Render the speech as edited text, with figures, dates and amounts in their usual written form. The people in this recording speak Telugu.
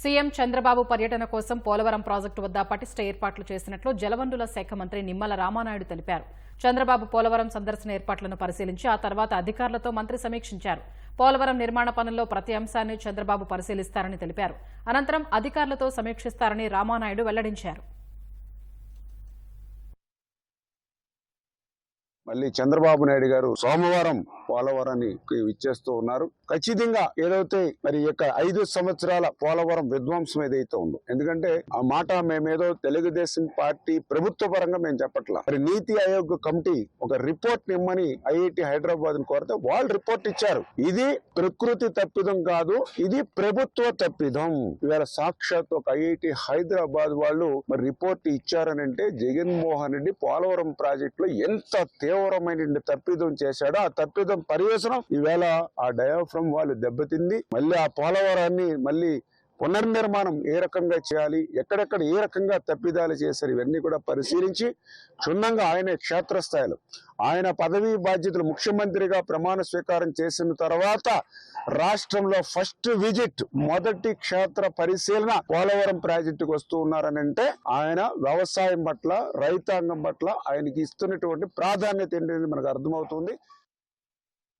సీఎం చంద్రబాబు పర్యటన కోసం పోలవరం ప్రాజెక్టు వద్ద పటిష్ట ఏర్పాట్లు చేసినట్లు జలవనరుల శాఖ మంత్రి నిమ్మల రామానాయుడు తెలిపారు. చంద్రబాబు పోలవరం సందర్శన ఏర్పాట్లను పరిశీలించి ఆ తర్వాత అధికారులతో మంత్రి సమీక్షించారు. పోలవరం నిర్మాణ పనుల్లో ప్రతి అంశాన్ని చంద్రబాబు పరిశీలిస్తారని తెలిపారు. అనంతరం అధికారులతో సమీక్షిస్తారని రామానాయుడు వెల్లడించారు. మళ్ళీ చంద్రబాబు నాయుడు గారు సోమవారం పోలవరాన్ని ఇచ్చేస్తూ ఉన్నారు. ఖచ్చితంగా ఏదైతే మరి యొక్క 5 సంవత్సరాల పోలవరం విధ్వంసం ఏదైతే ఉందో, ఎందుకంటే ఆ మాట మేమేదో తెలుగుదేశం పార్టీ ప్రభుత్వ పరంగా మేము చెప్పట్లా. మరి నీతి ఆయోగ్ కమిటీ ఒక రిపోర్ట్ ఇమ్మని ఐఐటి హైదరాబాద్ కోరితే వాళ్ళు రిపోర్ట్ ఇచ్చారు. ఇది ప్రకృతి తప్పిదం కాదు, ఇది ప్రభుత్వ తప్పిదం. ఇవాళ సాక్షాత్ ఒక ఐఐటి హైదరాబాద్ వాళ్ళు మరి రిపోర్ట్ ఇచ్చారనంటే జగన్మోహన్ రెడ్డి పోలవరం ప్రాజెక్ట్ లో ఎంత తీవ్రమైన తప్పిదం చేశాడో ఆ తప్పిదం పర్యవసనం ఈవేళ ఆ డయాఫ్రమ్ వాళ్ళు దెబ్బతింది. మళ్ళీ ఆ పోలవరాన్ని మళ్ళీ పునర్నిర్మాణం ఏ రకంగా చేయాలి, ఎక్కడెక్కడ ఏ రకంగా తప్పిదాలు చేశారు, ఇవన్నీ కూడా పరిశీలించి క్షుణ్ణంగా ఆయన క్షేత్రస్థాయిలో ఆయన పదవీ బాధ్యతలు ముఖ్యమంత్రిగా ప్రమాణ స్వీకారం చేసిన తర్వాత రాష్ట్రంలో ఫస్ట్ విజిట్ మొదటి క్షేత్ర పరిశీలన పోలవరం ప్రాజెక్టుకు వస్తూ ఉన్నారనంటే ఆయన వ్యవసాయం పట్ల రైతాంగం పట్ల ఆయనకి ఇస్తున్నటువంటి ప్రాధాన్యత ఏంటనేది మనకు అర్థమవుతుంది.